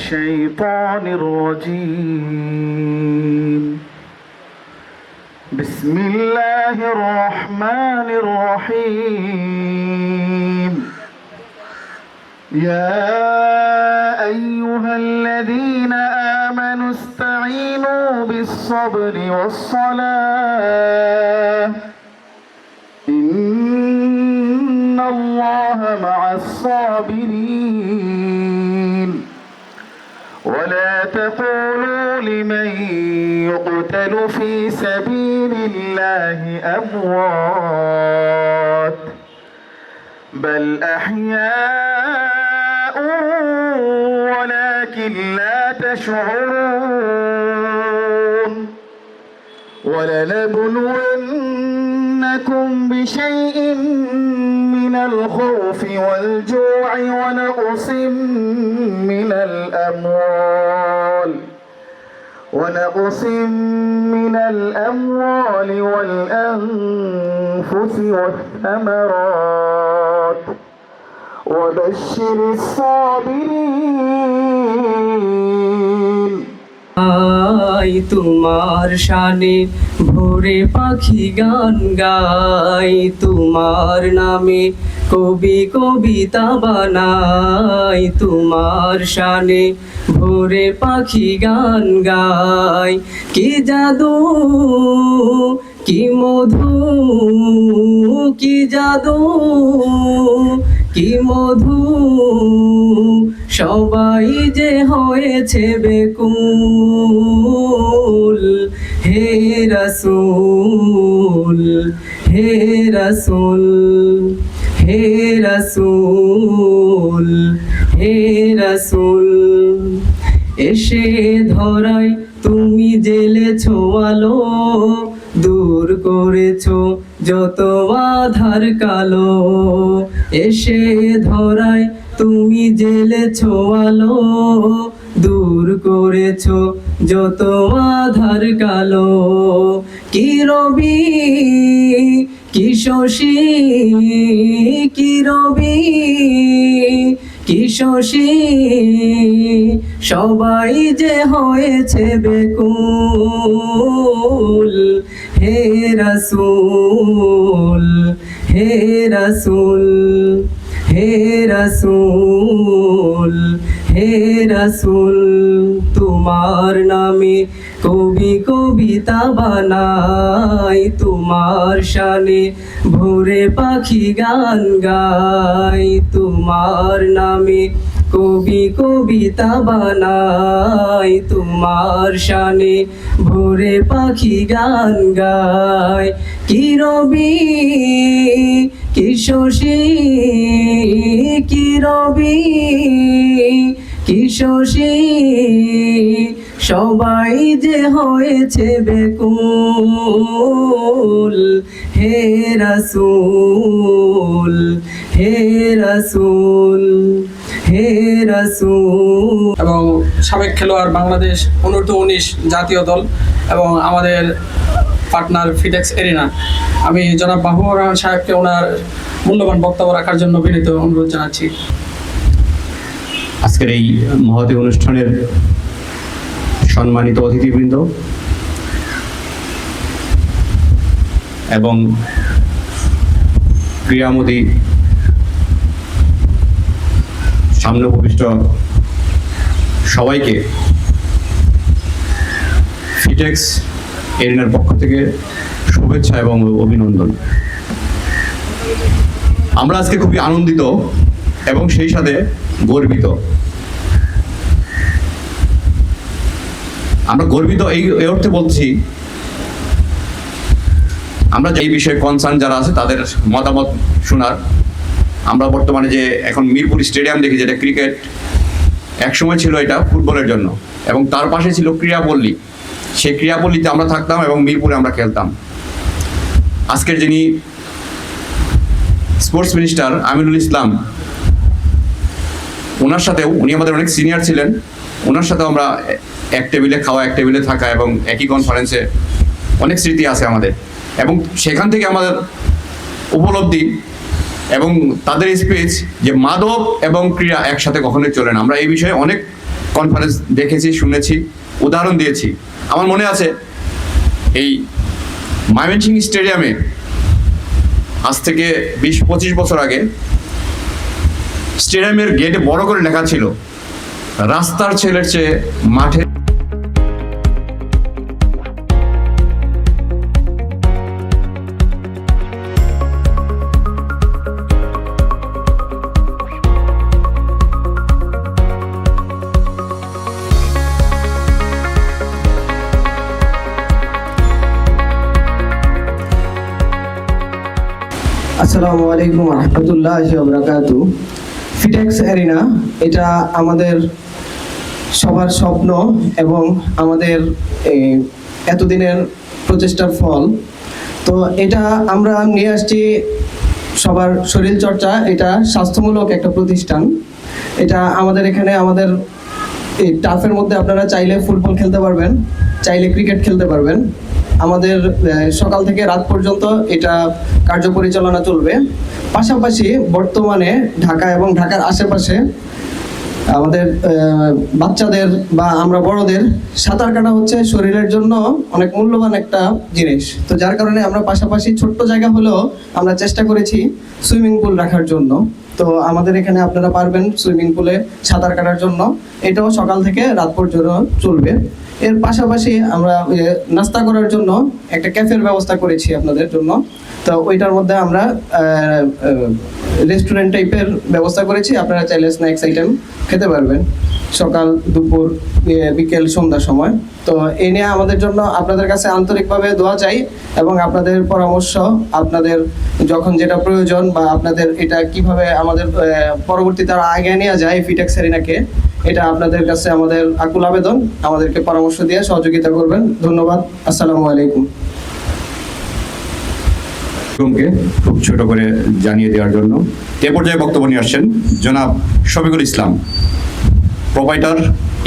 الشيطان الرجيم. بسم الله الرحمن الرحيم. يا أيها الذين آمنوا استعينوا بالصبر والصلاة إن الله مع الصابرين. ولا تقولوا لمن يقتل في سبيل الله أموات بل أحياء ولكن لا تشعرون. ولنبلونكم بشيء من الخوف والجوع ونقص من الأموال والأنفس والثمرات وبشر الصابرين. তোমার শানে ভোরে পাখি গান গাই, তোমার নামে কবি কবিতা বানাই, তোমার শানে ভোরে পাখি গান গাই। কি জাদু কি মধু, কি জাদু কি মধু, সবাই যে হয়েছে বেকুল। হে রাসূল হে রাসূল হে রাসূল হে রাসূল, এসে ধরায় তুমি জেলেছো আলো, দূর করেছো যত আধার কালো। এসে ধরায় তুমি জেলেছো আলো, দূর করেছো যত আধার কালো। কি রবি কি শশী, কি রবি কি শশী, সবাই যে হয়েছে বেকুল। হে রাসূল হে রাসূল হে রাসূল হে রাসূল, তোমার নামে কবি কবিতা বানাই, তোমার শানে ভোরে পাখি গান গাই, তোমার নামে কবি কবিতা বানাই, তোমার শানে ভোরে পাখি গান গাই। কি রবি কি শশী, কি রবি কি শশী, সবাই যে হয়েছে বেকুল। হে রাসূল হে রাসূল হে রাসূল। এবং সাবেক খেলোয়াড় বাংলাদেশ অনূর্ধ্ব-19 জাতীয় দল এবং আমাদের পার্টনার ফিটেক্স এরিনা, আমি জনাব মাহবুবুর রহমান সাহেবকে ওনার মূল্যবান বক্তব্য রাখার জন্য বিনীত অনুরোধ জানাচ্ছি। আজকের এই মহতী অনুষ্ঠানের সম্মানিত অতিথিবৃন্দ এবং ক্রীড়ামোদী সামনে উপবিষ্ট সবাইকে ফিটেক্স এরিনার পক্ষ থেকে শুভেচ্ছা এবং অভিনন্দন। আমরা আজকে খুবই আনন্দিত এবং সেই সাথে গর্বিত। আমরা গর্বিত এই অর্থে বলছি, আমরা এই বিষয়ে কনসার্ন যারা আছে তাদের মতামত শোনার। আমরা বর্তমানে যে এখন মিরপুর স্টেডিয়াম দেখি, যেটা ক্রিকেট একসময় ছিল এটা ফুটবলের জন্য, এবং তার পাশে ছিল ক্রীড়াপল্লী। সেই ক্রীড়াপল্লীতে আমরা থাকতাম এবং মিরপুরে আমরা খেলতাম। আজকের যিনি স্পোর্টস মিনিস্টার আমিনুল ইসলাম, ওনার সাথেও, উনি আমাদের অনেক সিনিয়র ছিলেন, ওনার সাথেও আমরা এক টেবিলে খাওয়া, এক টেবিলে থাকা এবং একই কনফারেন্সে অনেক স্মৃতি আছে আমাদের। এবং সেখান থেকে আমাদের উপলব্ধি এবং তাদের স্পিচ যে মাদক এবং ক্রীড়া একসাথে কখনোই চলে না। আমরা এই বিষয়ে অনেক কনফারেন্স দেখেছি, শুনেছি, উদাহরণ দিয়েছি। আমার মনে আছে এই ময়মনসিংহ স্টেডিয়ামে আজ থেকে 20-25 বছর আগে স্টেডিয়ামের গেটে বড় করে লেখা ছিল, রাস্তার ছেলের চেয়ে মাঠে। আসসালামু আলাইকুম রহমতুল্লাহি ওয়া বারাকাতুহু। ফিটেক্স এরিনা এটা আমাদের সবার স্বপ্ন এবং আমাদের এতদিনের প্রচেষ্টার ফল। তো এটা আমরা নিয়ে আসছি সবার শরীর চর্চা, এটা স্বাস্থ্যমূলক একটা প্রতিষ্ঠান। এটা আমাদের এখানে আমাদের এই টার্ফের মধ্যে আপনারা চাইলে ফুটবল খেলতে পারবেন, চাইলে ক্রিকেট খেলতে পারবেন। আমাদের সকাল থেকে রাত পর্যন্ত এটা কার্য পরিচালনা চলবে। পাশাপাশি বর্তমানে ঢাকা এবং ঢাকার আশেপাশে আমাদের বাচ্চাদের বা আমরা বড়দের সাঁতার কাটা হচ্ছে শরীরের জন্য অনেক মূল্যবান একটা জিনিস। তো যার কারণে আমরা পাশাপাশি ছোট্ট জায়গা হলেও আমরা চেষ্টা করেছি সুইমিং পুল রাখার জন্য। তো আমাদের এখানে আপনারা পারবেন সুইমিং পুলে সাঁতার কাটার জন্য। এটাও সকাল থেকে রাত পর্যন্ত চলবে। এর পাশাপাশি আমরা নাস্তা করার জন্য একটা ক্যাফের ব্যবস্থা করেছি আপনাদের জন্য। তো ওইটার মধ্যে আমরা রেস্টুরেন্ট টাইপের ব্যবস্থা করেছি, আপনারা চাইলে স্ন্যাক্স আইটেম খেতে পারবেন সকাল, দুপুর, বিকেল, সন্ধ্যার সময়। তো এই নিয়ে আমাদের জন্য আপনাদের কাছে আন্তরিকভাবে দোয়া চাই এবং আপনাদের পরামর্শ, আপনাদের যখন যেটা প্রয়োজন বা আপনাদের এটা কিভাবে আমাদের পরবর্তীতে আরো আগে নেওয়া যায় ফিটেক্স এরিনাকে, এটা আপনাদের কাছে আমাদের আকুল আবেদন। আমাদেরকে পরামর্শ দিয়ে সহযোগিতা করবেন। ধন্যবাদ। আসসালামু আলাইকুম। খুব ছোট করে জানিয়ে দেওয়ার জন্য এ পর্যায়ে বক্তব্য নিয়ে আসছেন জনাব Shafiqul Islam, proprietor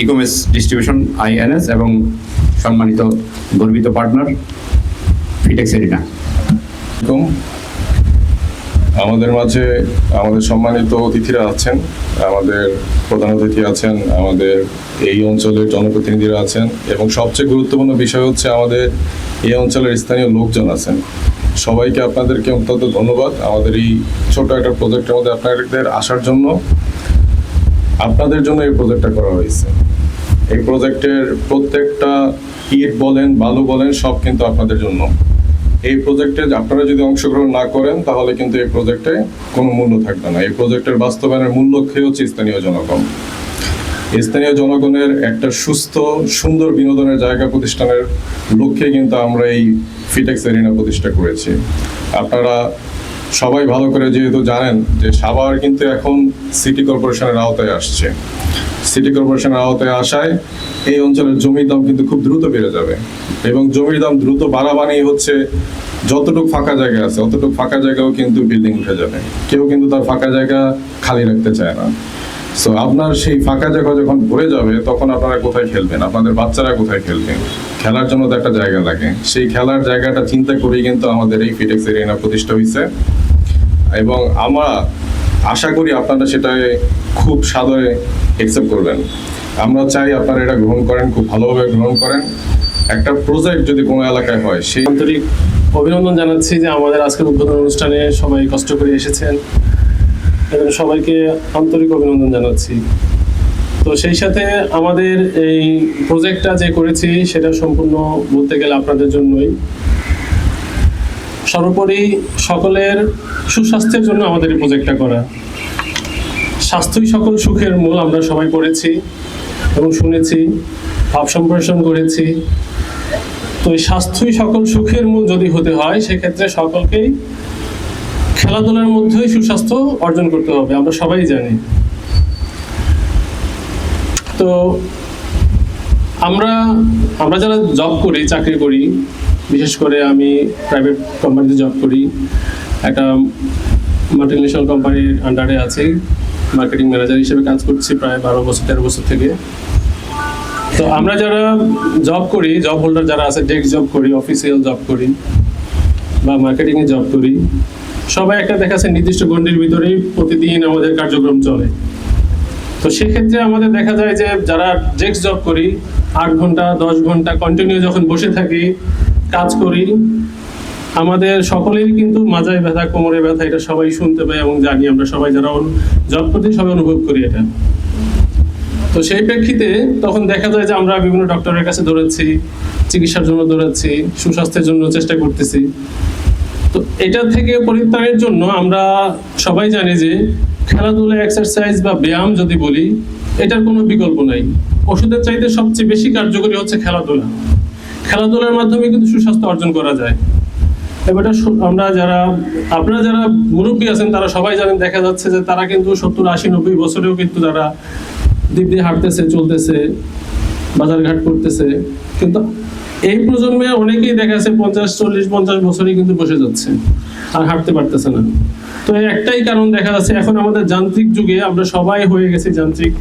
ইকমেস distribution INS এবং সম্মানিত গর্বিত পার্টনার ফিটেক্স এরিনা। আমাদের মাঝে আমাদের সম্মানিত অতিথিরা আছেন, আমাদের প্রধান অতিথি আছেন, আমাদের এই অঞ্চলের জনপ্রতিনিধিরা আছেন এবং সবচেয়ে গুরুত্বপূর্ণ বিষয় হচ্ছে আমাদের এই অঞ্চলের স্থানীয় লোকজন আছেন। সবাইকে আপনাদেরকে অত্যন্ত ধন্যবাদ আমাদের এই ছোট একটা প্রজেক্টের মধ্যে আপনাদের আসার জন্য। আপনাদের জন্য এই প্রজেক্টটা করা হয়েছে। এই প্রজেক্টের প্রত্যেকটা ইট বলেন, বালু বলেন, সব কিন্তু আপনাদের জন্য। এই প্রজেক্টে আপনারা যদি অংশগ্রহণ না করেন তাহলে কিন্তু এই প্রজেক্টে কোনো মূল্য থাকবে না। এই প্রজেক্টের বাস্তবায়নের মূল লক্ষ্যই হচ্ছে স্থানীয় জনগণ। স্থানীয় জনগণের একটা সুস্থ সুন্দর বিনোদনের জায়গা প্রতিষ্ঠানের লক্ষ্যে কিন্তু আমরা এই ফিটেক্স এরিনা প্রতিষ্ঠা করেছি। আপনারা সবাই ভালো করে যেহেতু জানেন যে সাভার কিন্তু এখন সিটি কর্পোরেশনের আওতায় আসছে। সিটি কর্পোরেশনের আওতায় আসায় এই অঞ্চলের জমির দাম কিন্তু খুব দ্রুত বেড়ে যাবে এবং জমির দাম দ্রুত বাড়া মানেই হচ্ছে যতটুকু ফাঁকা জায়গা আছে অতটুকু ফাঁকা জায়গাও কিন্তু বিল্ডিং উঠে যাবে। কেউ কিন্তু তার ফাঁকা জায়গা খালি রাখতে চায় না। সো আপনার সেই ফাঁকা জায়গা যখন ভরে যাবে তখন আপনারা কোথায় খেলবেন, আপনাদের বাচ্চারা কোথায় খেলবেন? খেলার জন্য তো একটা জায়গা লাগে। সেই খেলার জায়গাটা চিন্তা করেই কিন্তু আমাদের এই ফিটেক্স এরিনা প্রতিষ্ঠা হয়েছে এবং আমরা আশা করি আপনারা সেটাকে খুব সাদরে অ্যাকসেপ্ট করবেন। আমরা চাই আপনারা এটা গ্রহণ করেন, খুব ভালোভাবে গ্রহণ করেন। একটা প্রজেক্ট যদি কোনো এলাকায় হয় সেই আন্তরিক অভিনন্দন জানাচ্ছি যে আমাদের আজকের উদ্বোধন অনুষ্ঠানে সবাই কষ্ট করে এসেছেন এবং সবাইকে আন্তরিক অভিনন্দন জানাচ্ছি। তো সেই সাথে আমাদের এই প্রজেক্টটা যে করেছি সেটা সম্পূর্ণ বলতে গেলে আপনাদের জন্যই। সর্বোপরি সকলের সুস্বাস্থ্যের জন্য আমাদের এই প্রজেক্টটা করা। স্বাস্থ্যই সকল সুখের মূল আমরা সবাই পড়েছি এবং শুনেছি, ভাব সম্প্রসারণ করেছি। তো এই স্বাস্থ্যই সকল সুখের মূল যদি হতে হয় সেক্ষেত্রে সকলকেই খেলাধুলার মধ্যেই সুস্বাস্থ্য অর্জন করতে হবে, আমরা সবাই জানি। তো আমরা যারা জব করি, চাকরি করি, বিশেষ করে আমি প্রাইভেট কোম্পানিতে জব করি, একটা মাল্টিন্যাশনাল কোম্পানির আন্ডারে আছি, মার্কেটিং ম্যানেজার হিসেবে কাজ করছি প্রায় 12-13 বছর থেকে। তো আমরা যারা জব করি, জব হোল্ডার যারা আছে, ডেস্ক জব করি, অফিসিয়াল জব করি বা মার্কেটিংয়ে জব করি, সবাই একটা দেখা যাচ্ছে নির্দিষ্ট গণ্ডির ভিতরেই প্রতিদিন আমাদের কার্যক্রম চলে। তো সেক্ষেত্রে আমাদের দেখা যায় যে যারা ডেস্ক জব করি 8 ঘন্টা 10 ঘন্টা কন্টিনিউ যখন বসে থাকি কাজ করি, আমাদের সকলেরই কিন্তু মাজায় ব্যথা, কোমরে ব্যথা, এটা সবাই শুনতে পাই এবং জানি। আমরা সবাই যারা জব করতে সবাই অনুভব করি এটা। তো সেই প্রেক্ষিতে তখন দেখা যায় যে আমরা বিভিন্ন ডক্টরের কাছে দৌড়াচ্ছি, চিকিৎসার জন্য দৌড়াচ্ছি, সুস্বাস্থ্যের জন্য চেষ্টা করতেছি। তো এটা থেকে পরিত্রাণের জন্য আমরা সবাই জানি যে খেলাধুলা, এক্সারসাইজ বা ব্যায়াম যদি বলি, এটার কোনো বিকল্প নাই। ওষুধের চাইতে সবচেয়ে বেশি কার্যকরী হচ্ছে খেলাধুলা। খেলাধুলার মাধ্যমে কিন্তু সুস্বাস্থ্য অর্জন করা যায়। এবার আপনারা যারা মুরব্বী আছেন তারা সবাই জানেন, দেখা যাচ্ছে যে তারা কিন্তু 70, 80, 90 বছরেও কিন্তু তারা দিক দিয়ে হাঁটতেছে, চলতেছে, বাজারঘাট করতেছে। কিন্তু এই প্রজন্মে অনেকেই দেখা যাচ্ছে 50, 40, 50 বছরেই কিন্তু বসে যাচ্ছে, আর হাঁটতে পারতেছে না। তো একটাই কারণ দেখা যাচ্ছে, এখন আমাদের যান্ত্রিক যুগে আমরা সবাই হয়ে গেছি যান্ত্রিক।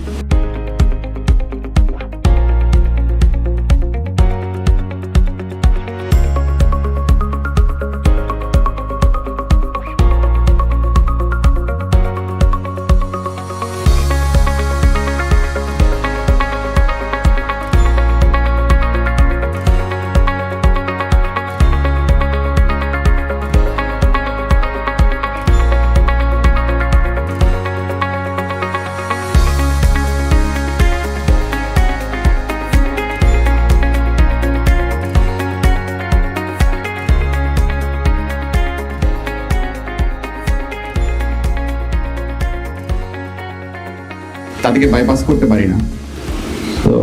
তাদেরকে বাইপাস করতে পারি না। তো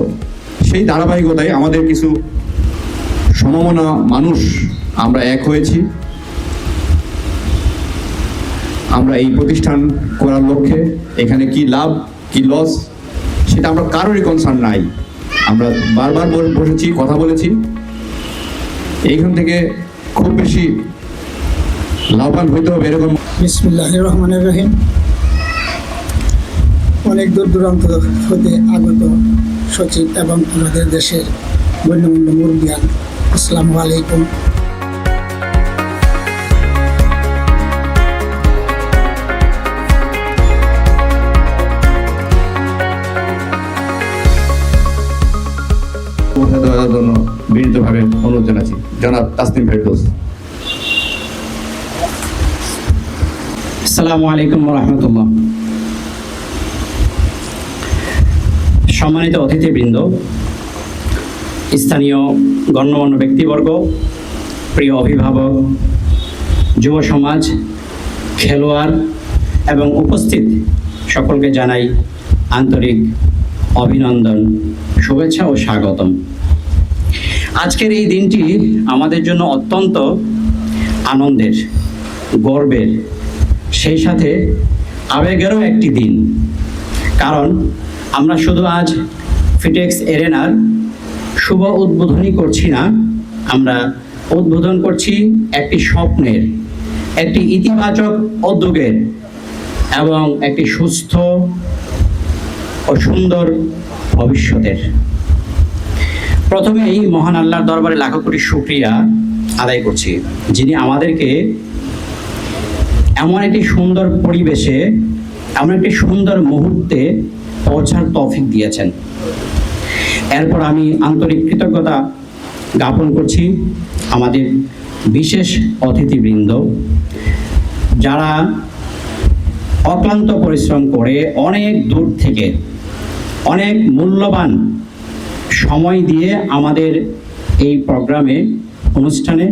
সেই ধারাবাহিকতায় আমাদের কিছু সমমনা মানুষ আমরা এক হয়েছি। আমরা এই প্রতিষ্ঠান করার লক্ষ্যে এখানে কি লাভ কি লস সেটা আমরা কারোরই কনসার্ন নাই। আমরা বারবার বসেছি, কথা বলেছি। এইখান থেকে খুব বেশি লাভবান হইতে হবে এরকম। বিসমিল্লাহির রহমানির রহিম। অনেক দূর দূরান্ত হতে আগত সচিব এবং আমাদের দেশের গণ্যমান্য মুরব্বিয়ান, আসসালামু আলাইকুম। দেওয়ার জন্য বিনীতভাবে অনুরোধ জানাচ্ছি। জনাব তাসনিম ফেরদৌস। আসসালামু আলাইকুম ওয়া রাহমাতুল্লাহ। সম্মানিত অতিথিবৃন্দ, স্থানীয় গণ্যমান্য ব্যক্তিবর্গ, প্রিয় অভিভাবক, যুব সমাজ, খেলোয়াড় এবং উপস্থিত সকলকে জানাই আন্তরিক অভিনন্দন, শুভেচ্ছা ও স্বাগতম। আজকের এই দিনটি আমাদের জন্য অত্যন্ত আনন্দের, গর্বের, সেই সাথে আবেগেরও একটি দিন। কারণ আমরা শুধু আজ ফিটেক্স এরেনার শুভ উদ্বোধনী করছি না, আমরা উদ্বোধন করছি একটি স্বপ্নের, একটি ইতিবাচক উদ্যোগের এবং একটি সুস্থ ও সুন্দর ভবিষ্যতের। প্রথমেই মহান আল্লাহর দরবারে লাখো কোটি শুকরিয়া আদায় করছি, যিনি আমাদেরকে এমন একটি সুন্দর পরিবেশে, এমন একটি সুন্দর মুহূর্তে পৌঁছার তৌফিক দিয়েছেন। এরপর আমি আন্তরিক কৃতজ্ঞতা জ্ঞাপন করছি আমাদের বিশেষ অতিথিবৃন্দ, যারা অক্লান্ত পরিশ্রম করে অনেক দূর থেকে অনেক মূল্যবান সময় দিয়ে আমাদের এই প্রোগ্রামে, অনুষ্ঠানে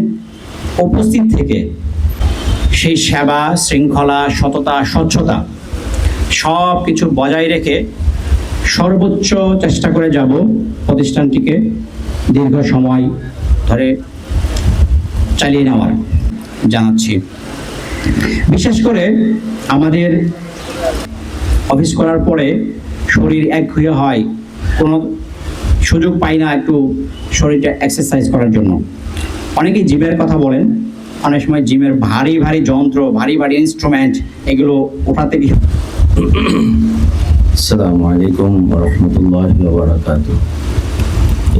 উপস্থিত থেকে সেই সেবা, শৃঙ্খলা, সততা, স্বচ্ছতা সব কিছু বজায় রেখে সর্বোচ্চ চেষ্টা করে যাব প্রতিষ্ঠানটিকে দীর্ঘ সময় ধরে চালিয়ে নেওয়ার জানাচ্ছি। বিশেষ করে আমাদের অফিস করার পরে শরীর একঘেয়ে হয়, কোনো সুযোগ পাই না একটু শরীরটা এক্সারসাইজ করার জন্য। অনেকেই জিমের কথা বলেন, অনেক সময় জিমের ভারী ভারী যন্ত্র, ভারী ভারী ইনস্ট্রুমেন্ট, এগুলো ওঠাতে গিয়ে। আসসালামু আলাইকুম ওয়া রাহমাতুল্লাহি ওয়া বারাকাতুহু।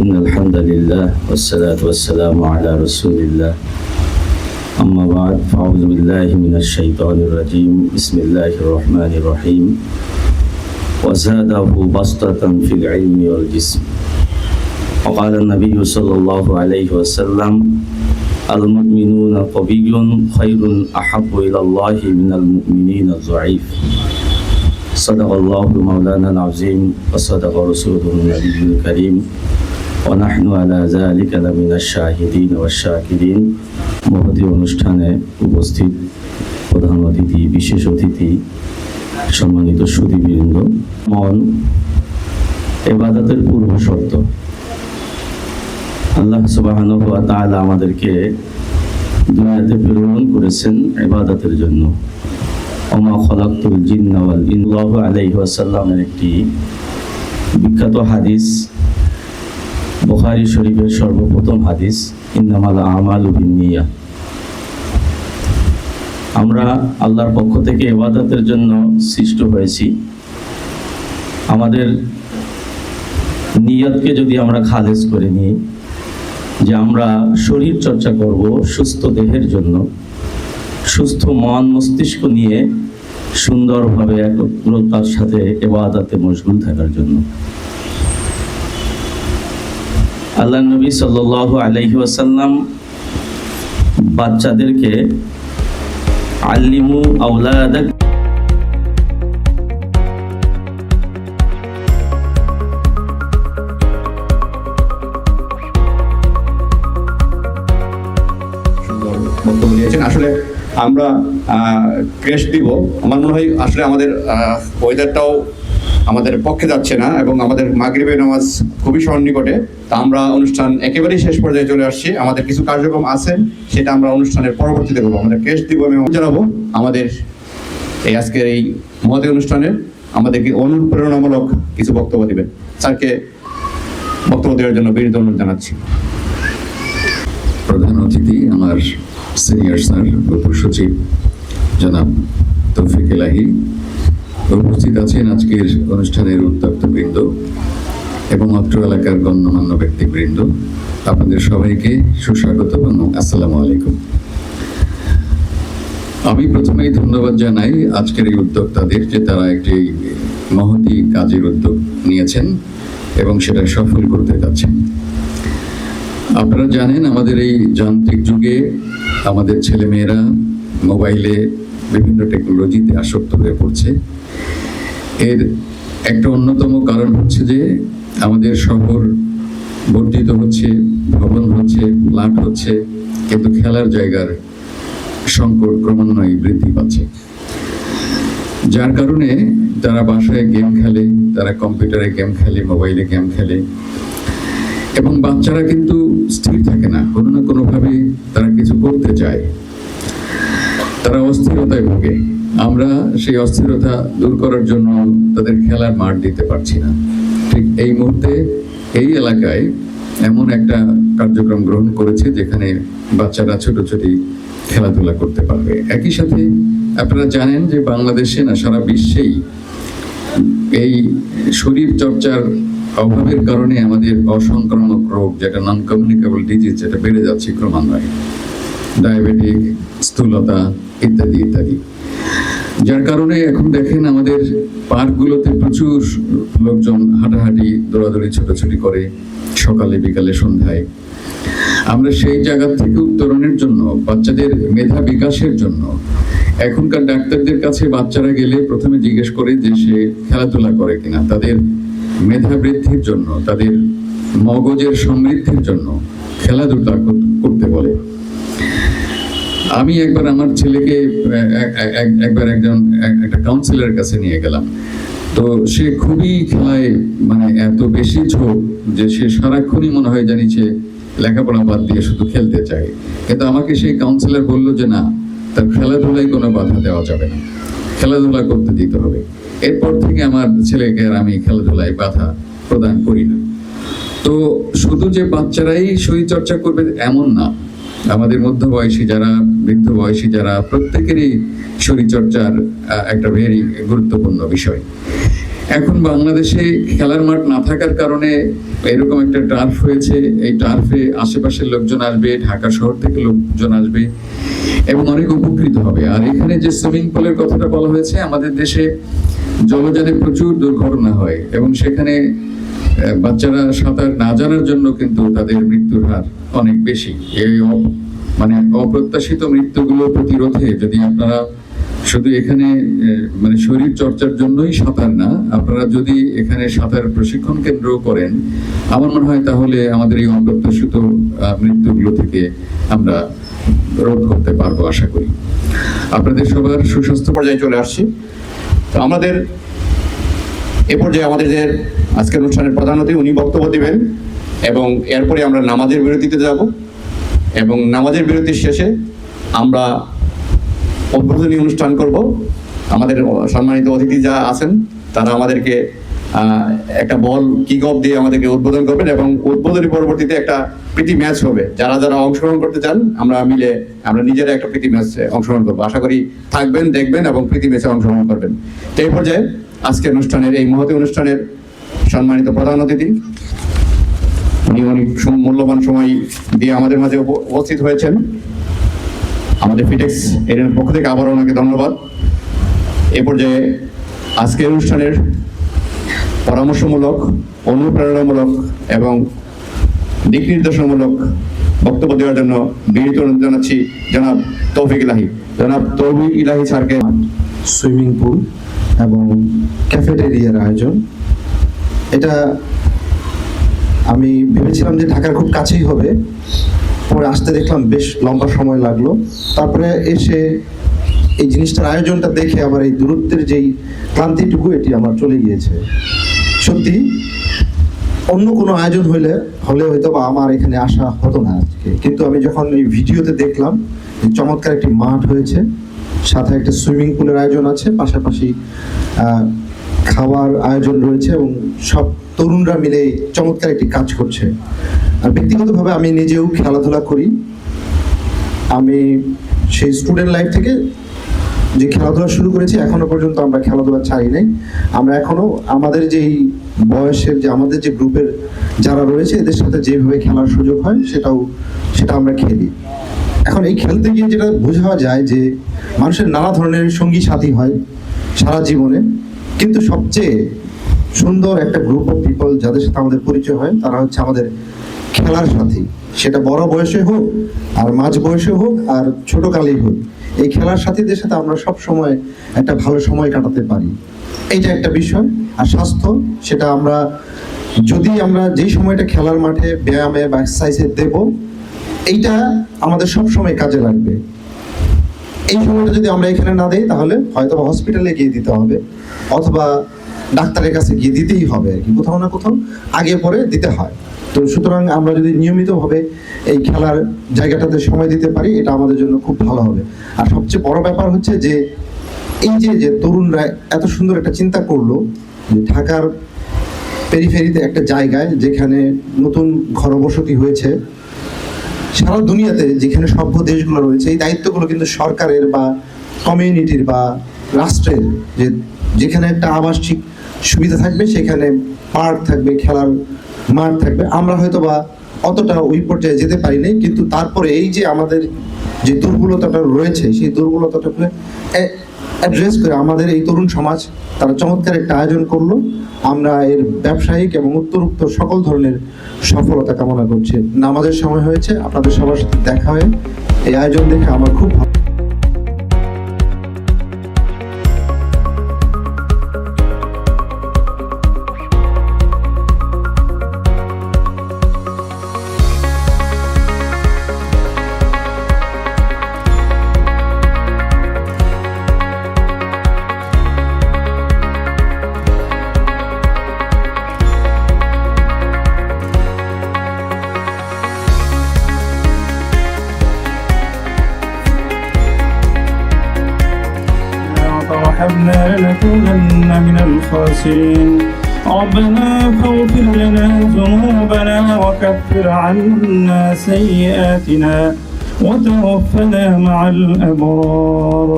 ইন্নাল হামদালিল্লাহ ওয়াস সালাতু ওয়াস সালামু আলা রাসূলিল্লাহ। আম্মা বা'দ, ফাআউযু বিল্লাহি মিনাশ শাইতানির রাজীম। বিসমিল্লাহির রহমানির রহিম। وزاده بسطة في العلم والجسم. وقال النبي صلى الله عليه وسلم: المؤمنون قوي خير أحب إلى الله من المؤمنين الضعيف. صدق الله مولانا العظيم وصدق رسوله النبي الكريم ونحن على ذلك لمن الشاهدين والشاكرين. মহতী অনুষ্ঠানে উপস্থিত প্রধান অতিথি, বিশেষ অতিথি, সম্মানিত সুধীবৃন্দ, মন ইবাদতের পূর্ব শর্ত। আল্লাহ সুবহানাহু ওয়া তাআলা আমাদেরকে দুনিয়াতে প্রেরণ করেছেন ইবাদতের জন্য। ওমা খালাকতুল জিন্না ওয়াল ইনসা সাল্লাল্লাহু আলাইহি ওয়াসাল্লামের একটি বিখ্যাত হাদিস, বুখারী শরীফের সর্বপ্রথম হাদিস, ইন্নামাল আমালু বিন্নিয়াত। আমরা আল্লাহর পক্ষ থেকে ইবাদতের জন্য সৃষ্ট হয়েছি। আমাদের নিয়তকে যদি আমরা খালেস করে নিই যে আমরা শরীর চর্চা করব সুস্থ দেহের জন্য, সুস্থ মন মস্তিষ্ক নিয়ে সুন্দরভাবে একত্রতার সাথে ইবাদতে মশগুল থাকার জন্য। আল্লাহ নবী সাল্লাল্লাহু আলাইহি ওয়াসাল্লাম বাচ্চাদেরকে আল্লিমু আওলাদাক বক্তব্য দিয়েছেন। আসলে আমরা ক্রেশ দিব, আমার মনে হয় আসলে আমাদের ওয়েদারটাও আমাদের পক্ষে যাচ্ছে না এবং আমাদের মাগরিবের নামাজ খুবই সন্নিকটে। তা আমরা অনুষ্ঠান একেবারেই শেষ পর্যায়ে চলে আসছি। আমাদের কিছু কার্যক্রম আছে, সেটা আমরা অনুষ্ঠানের পরবর্তীতে করবো। আমাদের ক্রেশ দিব এবং জানাবো আমাদের এই আজকের এই মহতী অনুষ্ঠানের আমাদেরকে অনুপ্রেরণামূলক কিছু বক্তব্য দিবেন। স্যারকে বক্তব্য দেওয়ার জন্য বিনীত অনুরোধ জানাচ্ছি। প্রধান অতিথি আমার সিনিয়র স্যার উপ সচিব জনাব তৌফিক এলাহি, উপস্থিত আছেন আজকের অনুষ্ঠানের উদ্যোক্তাবৃন্দ এবং অত্র এলাকার গণ্যমান্য ব্যক্তিবৃন্দ, আপনাদের সবাইকে সুস্বাগত এবং আসসালামু আলাইকুম। আমি প্রথমেই ধন্যবাদ জানাই আজকের এই উদ্যোক্তাদের যে তারা একটি মহতী কাজের উদ্যোগ নিয়েছেন এবং সেটা সফল করতে যাচ্ছেন। আপনারা জানেন আমাদের এই যান্ত্রিক যুগে আমাদের ছেলেমেয়েরা মোবাইলে বিভিন্ন টেকনোলজিতে আসক্ত হয়ে পড়ছে। এর একটা অন্যতম কারণ হচ্ছে যে আমাদের শহর বর্ধিত হচ্ছে, ভবন হচ্ছে, ফ্ল্যাট হচ্ছে, কিন্তু খেলার জায়গার সংকট ক্রমান্বয়ে বৃদ্ধি পাচ্ছে, যার কারণে তারা বাসায় গেম খেলে, তারা কম্পিউটারে গেম খেলে, মোবাইলে গেম খেলে এবং বাচ্চারা কিন্তু স্থির থাকে না, কোনো না কোনোভাবে তারা কিছু করতে চায়, তারা অস্থিরতায় ভোগে। আমরা সেই অস্থিরতা দূর করার জন্য তাদের খেলার মাঠ দিতে পারছি না। ঠিক এই মুহূর্তে এই এলাকায় এমন একটা কার্যক্রম গ্রহণ করেছে যেখানে বাচ্চারা ছোট ছোটি খেলাধুলা করতে পারবে। একই সাথে আপনারা জানেন যে বাংলাদেশে না সারা বিশ্বেই এই শরীর চর্চার অভাবের কারণে আমাদের অসংক্রামক রোগ, যেটা নন কমিউনিকেবল ডিজিজ, যেটা বেড়ে যাচ্ছে ক্রমান্বয়ে, ডায়াবেটিক, স্থূলতা ইত্যাদি ইত্যাদি। যার কারণে এখন দেখেন আমাদের পার্কগুলোতে প্রচুর লোকজন হাঁটাহাঁটি, দৌড়াদৌড়ি, ছোটাছুটি করে সকালে, বিকালে, সন্ধ্যায়। আমরা সেই জায়গা থেকে উত্তরণের জন্য, বাচ্চাদের মেধা বিকাশের জন্য এখনকার ডাক্তারদের কাছে বাচ্চারা গেলে প্রথমে জিজ্ঞেস করে যে সে খেলাধুলা করে কিনা। তাদের মেধা বৃদ্ধির জন্য, তাদের মগজের সমৃদ্ধির জন্য খেলাধুলা করতে বলে। আমি একবার আমার ছেলেকে একবার একটা কাউন্সিলরের কাছে নিয়ে গেলাম, তো সে খুবই খেলায় মানে এত বেশি ঝোঁক যে সে সারাক্ষণই মনে হয় জানি সে লেখাপড়া বাদ দিয়ে শুধু খেলতে চায়। কিন্তু আমাকে সেই কাউন্সিলর বললো যে না, তার খেলাধুলায় কোনো বাধা দেওয়া যাবে না, খেলাধুলা করতে দিতে হবে। এরপর থেকে আমার ছেলেকে আর আমি খেলাধুলায় বাধা প্রদান করি না। তো শুধু যে বাচ্চারাই শরীর চর্চা করবে এমন না, আমাদের মধ্যবয়সী যারা, বৃদ্ধ বয়সী যারা, প্রত্যেকেরই শরীর চর্চার একটা ভেরি গুরুত্বপূর্ণ বিষয়। এখন বাংলাদেশে খেলার মাঠ না থাকার কারণে এরকম একটা টার্ফ হয়েছে। এই টার্ফে আশেপাশের লোকজন আসবে, ঢাকা শহর থেকে লোকজন আসবে এবং অনেক উপকৃত হবে। আর এখানে যে সুইমিং পুলের কথাটা বলা হয়েছে, আমাদের দেশে জলযানে প্রচুর দুর্ঘটনা হয় এবং সেখানে বাচ্চারা সাঁতার না জানার জন্য কিন্তু তাদের মৃত্যুর হার অনেক বেশি। এই মানে অপ্রত্যাশিত মৃত্যুগুলো প্রতিরোধে যদি আপনারা শুধু এখানে মানে শরীর চর্চার জন্যই সাঁতার না, আপনারা যদি এখানে সাঁতার প্রশিক্ষণ কেন্দ্র করেন, আমার মনে হয় তাহলে আমাদের এই অপ্রত্যাশিত মৃত্যুগুলো থেকে আমরা রোধ করতে পারবো আশা করি। আপনাদের সবার সুস্বাস্থ্য পর্যায়ে চলে আসছি। তো আমাদের এ পর্যায়ে আমাদের যে আজকের অনুষ্ঠানের প্রধান অতিথি উনি বক্তব্য দিবেন এবং এরপরে আমরা নামাজের বিরতিতে যাব এবং নামাজের বিরতির শেষে আমরা উদ্বোধনী অনুষ্ঠান করব। আমাদের সম্মানিত অতিথি যা আছেন তারা আমাদেরকে একটা বল কিক অফ দিয়ে আমাদেরকে উদ্বোধন করবেন এবং উদ্বোধনী পরবর্তীতে একটা প্রীতি ম্যাচ হবে। যারা যারা অংশগ্রহণ করতে চান আমরা নিজেরা একটা প্রীতি ম্যাচে অংশগ্রহণ করবো। আশা করি থাকবেন, দেখবেন এবং প্রীতি ম্যাচে অংশগ্রহণ করবেন। তো এই পর্যায়ে আজকের অনুষ্ঠানের এই মহতী অনুষ্ঠানের সম্মানিত প্রধান অতিথি উনি অনেক মূল্যবান সময় দিয়ে আমাদের মাঝে উপস্থিত হয়েছেন। আমাদের ফিটেক্স এর পক্ষ থেকে আবার ওনাকে ধন্যবাদ। এ পর্যায়ে আজকের অনুষ্ঠানের পরামর্শমূলক, অনুপ্রেরণামূলক এবং দিক নির্দেশনামূলক বক্তব্য দেওয়ার জন্য বিনীত অনুরোধ জানাচ্ছি জনাব তৌফিক ইলাহি স্যারকে। সুইমিং পুল এবং ক্যাফেটেরিয়ার আয়োজন, এটা আমি ভেবেছিলাম যে ঢাকার খুব কাছেই হবে, পরে আসতে দেখলাম বেশ লম্বা সময় লাগলো। তারপরে এসে এই জিনিসটার আয়োজনটা দেখে আবার এই দূরত্বের যেই ক্লান্তিটুকু এটি আমার চলে গিয়েছে। সত্যি অন্য কোনো আয়োজন হলে হয়তো বা আমার এখানে আসা হতো না আজকে, কিন্তু আমি যখন এই ভিডিওতে দেখলাম চমৎকার একটি মাঠ হয়েছে, সাথে একটা সুইমিং পুলের আয়োজন আছে, পাশাপাশি খাওয়ার আয়োজন রয়েছে এবং সব তরুণরা মিলে চমৎকার একটি কাজ করছে। আর ব্যক্তিগতভাবে আমি নিজেও খেলাধুলা করি। আমি সেই স্টুডেন্ট লাইফ থেকে যে খেলাধুলা শুরু করেছি এখনো পর্যন্ত আমরা খেলাধুলা ছাড়ি নাই। আমরা এখনো আমাদের যেই বয়সের আমাদের যে গ্রুপের যারা রয়েছে এদের সাথে যেভাবে খেলার সুযোগ হয় সেটা আমরা খেলি। এখন এই খেলতে গিয়ে যেটা বোঝা যায় যে মানুষের নানা ধরনের সঙ্গী সাথী হয় সারা জীবনে, কিন্তু সবচেয়ে সুন্দর একটা গ্রুপ অফ পিপল যাদের সাথে আমাদের পরিচয় হয় তারা হচ্ছে আমাদের খেলার সাথী। সেটা বড় বয়সে হোক আর মাঝ বয়সে হোক আর ছোটকালেই হোক, এই খেলার সাথীদের সাথে আমরা সব সময় একটা ভালো সময় কাটাতে পারি। এইটা একটা বিষয়। আর স্বাস্থ্য, সেটা আমরা যদি আমরা যেই সময়টা খেলার মাঠে ব্যায়ামে বা এক্সারসাইজে দেব, এইটা আমাদের সব সময় কাজে লাগবে। এই সময়টা যদি আমরা এখানে না দিই তাহলে হয়তো হসপিটালে গিয়ে দিতে হবে অথবা ডাক্তারের কাছে গিয়ে দিতেই হবে আর কি, কোথাও না কোথাও আগে পরে দিতে হয়। তো সুতরাং আমরা যদি নিয়মিতভাবে এই খেলার জায়গাটাতে সময় দিতে পারি এটা আমাদের জন্য খুব ভালো হবে। আর সবচেয়ে বড় ব্যাপার হচ্ছে যে এই যে তরুণরা এত সুন্দর একটা চিন্তা করলো যে ঢাকার পেরিফেরিতে একটা জায়গায় যেখানে নতুন ঘরবসতি হয়েছে, সারা দুনিয়াতে যেখানে সভ্য দেশগুলো রয়েছে এই দায়িত্বগুলো কিন্তু সরকারের বা কমিউনিটির বা রাষ্ট্রের, যেখানে একটা আবাসিক সুবিধা থাকবে, সেখানে পার্ক থাকবে, খেলার মাঠ থাকবে। আমরা হয়তো বা অতটা ওই পর্যায়ে যেতে পারিনি, কিন্তু তারপরে এই যে আমাদের যে দুর্বলতাটা রয়েছে সেই দুর্বলতাটাকে অ্যাড্রেস করে আমাদের এই তরুণ সমাজ তারা চমৎকার একটা আয়োজন করলো। আমরা এর ব্যবসায়িক এবং উত্তরোত্তর সকল ধরনের সফলতা কামনা করছি। নামাজের সময় হয়েছে, আপনাদের সবার সাথে দেখা হয়ে এই আয়োজন দেখে আমার খুব ভালো। وحبنا لنكونن من الخاسرين ربنا فاغفر لنا ذنوبنا وكفر عنا سيئاتنا وتوفنا مع الأبرار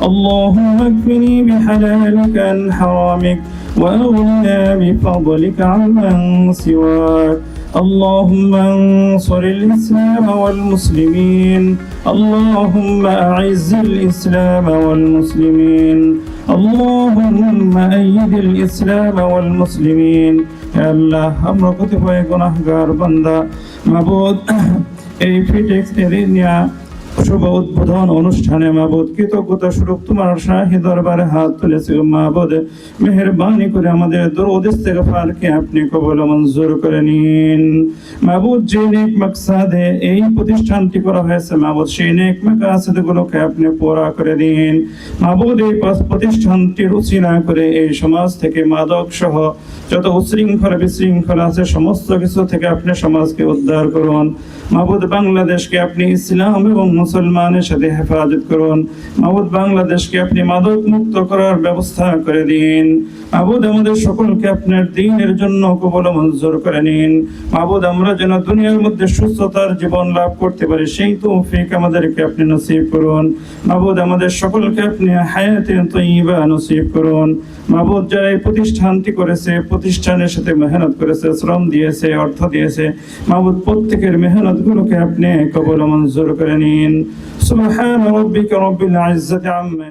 اللهم اكفني بحلالك عن حرامك وأغننا بفضلك عمن سواك اللهم انصر الإسلام والمسلمين اللهم أعز الإسلام والمسلمين اللهم أيد الإسلام والمسلمين يا الله আমরা কতিপয় গুনাহগার বান্দা মাবুদ এই ফিটেক্স এরিনা শুভ উদ্বোধন অনুষ্ঠানে মাবুদ কৃতজ্ঞতা স্বরূপ তোমার শাহী দরবারে হাত তুলেছি মাবুদ মেহেরবানি করে আমাদের দরুদ ইস্তেগফারকে আপনি কবুল মঞ্জুর করে নিন মাবুদ যে নেক মাকসাদে এই প্রতিষ্ঠানটি করা হয়েছে মাবুদ সেই নেক মাকসাদগুলোকে আপনি পুরা করে দিন মাবুদ এই প্রতিষ্ঠানটির উচিলা করে এই সমাজ থেকে মাদক সহ যত উশৃঙ্খলা বিশৃঙ্খলা আছে সমস্ত কিছু থেকে আপনি সমাজকে উদ্ধার করুন মাবুদ বাংলাদেশকে আপনি ইসলাম এবং মুসলমানের সাথে হেফাজত করুন মাবুদ বাংলাদেশকে আপনি মাদক মুক্ত করার ব্যবস্থা করে দিন মাবুদ আমাদের সকলকে আপনার দ্বীনের জন্য কবুল মঞ্জুর করে নিন মাবুদ আমরা যেন দুনিয়ার মধ্যে সুস্থতার জীবন লাভ করতে পারি সেই তৌফিক আমাদেরকে আপনি নসিব করুন মাবুদ আমাদের সকলকে আপনি হায়াতে তয়্যিবা নসিব করুন মাবুদ যারা এই প্রতিষ্ঠানটি করেছে প্রতিষ্ঠানের সাথে মেহনত করেছে শ্রম দিয়েছে অর্থ দিয়েছে মাবুদ প্রত্যেকের মেহনতগুলোকে আপনি কবুল মঞ্জুর করে নিন সুবহান রাব্বিকা রাব্বিল ইজ্জাতি আম্মা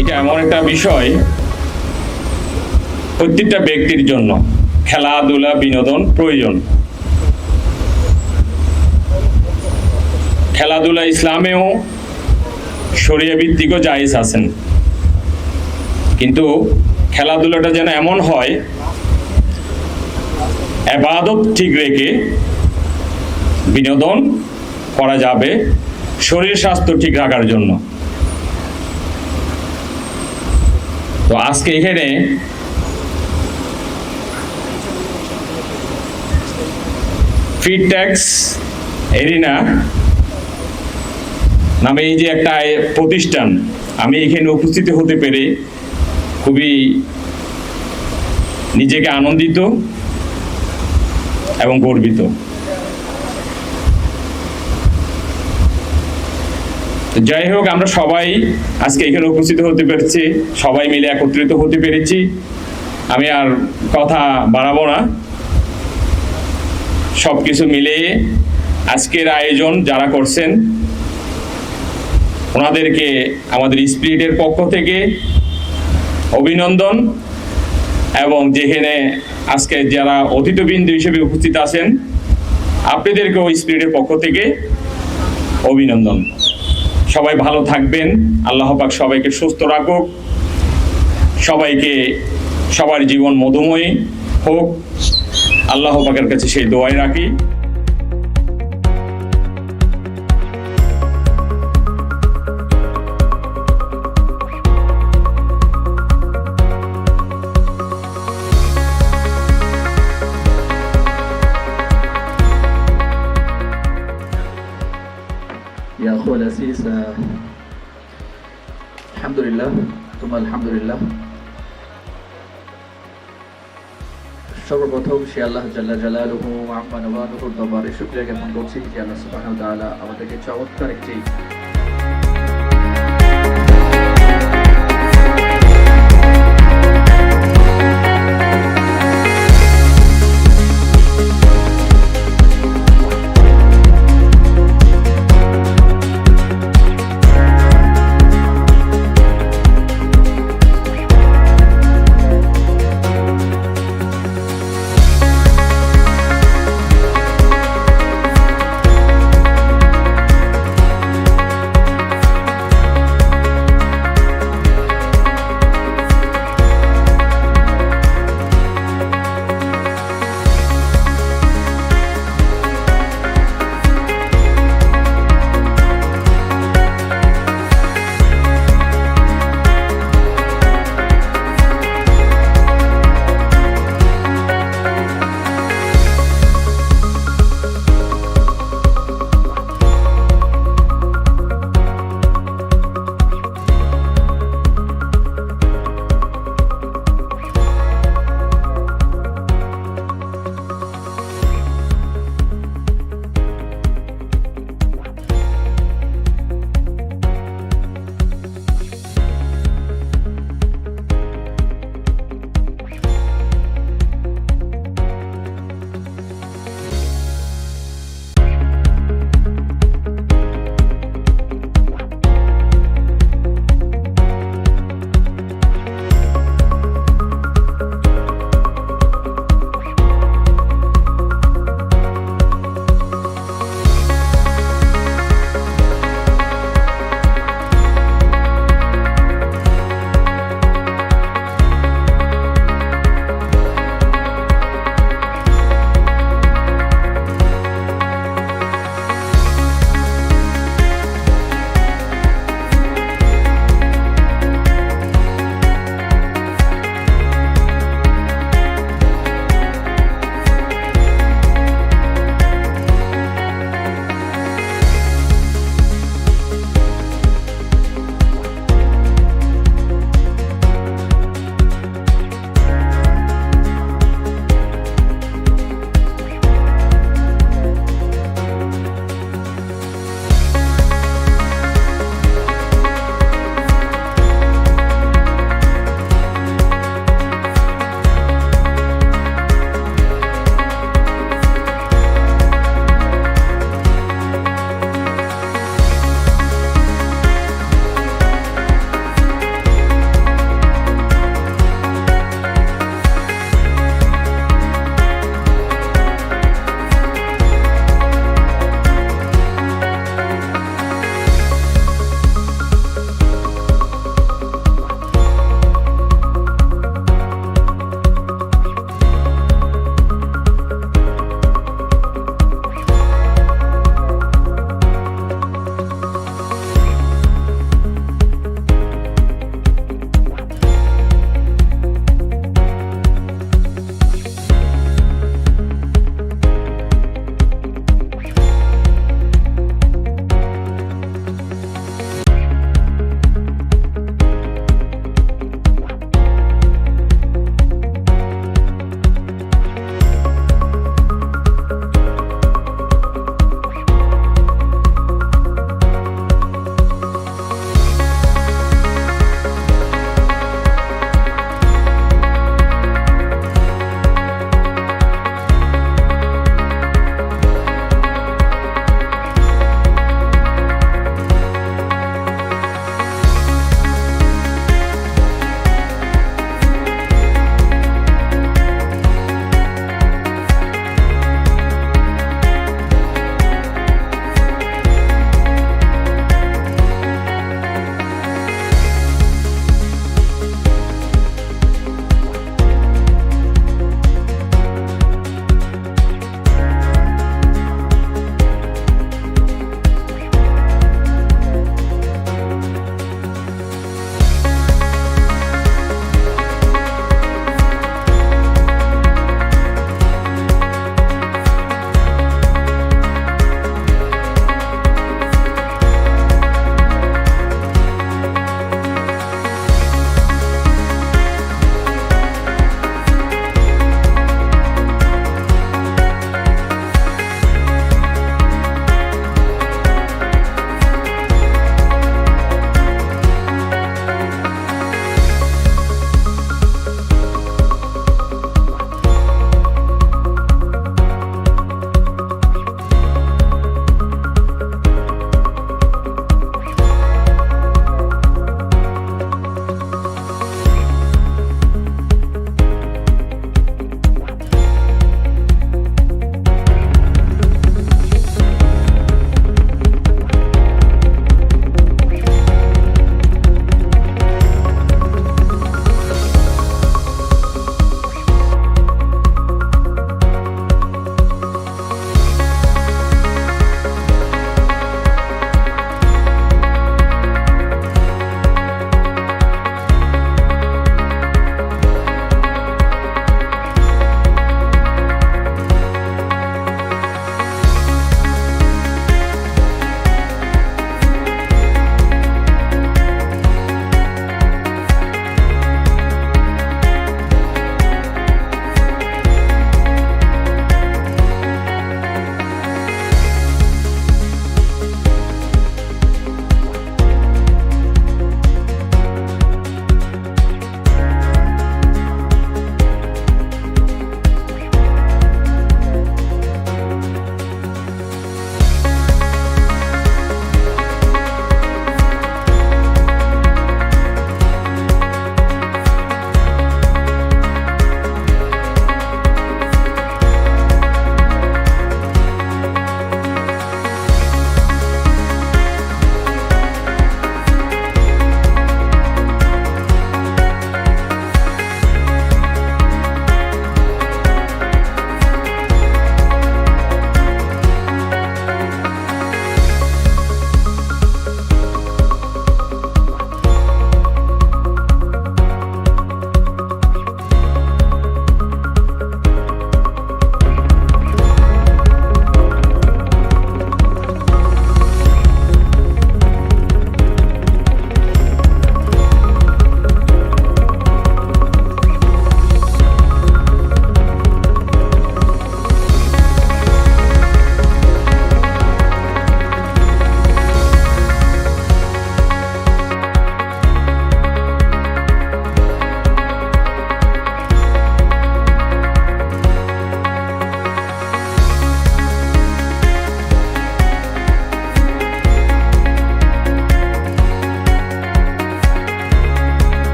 এটা এমন একটা বিষয় প্রত্যেকটা ব্যক্তির জন্য খেলাধুলা বিনোদন প্রয়োজন খেলাধুলা ইসলামেও শরিয়া ভিত্তিকও জায়েজ আছেন কিন্তু খেলাধুলাটা যেন এমন হয় ইবাদত ঠিক রেখে বিনোদন করা যাবে শরীর স্বাস্থ্য ঠিক রাখার জন্য তো আজকে এখানে ফিটটেক্স এরিনা নামে এই যে একটা প্রতিষ্ঠান আমি এখানে উপস্থিত হতে পেরে খুবই নিজেকে আনন্দিত এবং গর্বিত যাই হোক আমরা সবাই আজকে এখানে উপস্থিত হতে পেরেছি সবাই মিলে একত্রিত হতে পেরেছি আমি আর কথা বাড়াবো না সবকিছু মিলিয়ে আজকের আয়োজন যারা করছেন ওনাদেরকে আমাদের স্পিরিটের পক্ষ থেকে অভিনন্দন এবং যেখানে আজকে যারা অতিথিবৃন্দ হিসেবে উপস্থিত আছেন আপনাদেরকেও স্পিরিটের পক্ষ থেকে অভিনন্দন সবাই ভালো থাকবেন আল্লাহ পাক সবাইকে সুস্থ রাখুক সবাইকে সবার জীবন মধুময় হোক আল্লাহ পাকের কাছে সেই দোয়াই রাখি يا أخوة العزيز الحمد لله ثم الحمد لله সর্বপ্রথম সে আল্লাহ জাল্লা জালালুহু ওয়া আম্মা নওয়ালুহুর দরবারে শুকরিয়া জ্ঞাপন করছি যে আল্লাহ সুবহানাহু ওয়া তাআলা আমাদেরকে চমৎকার একটি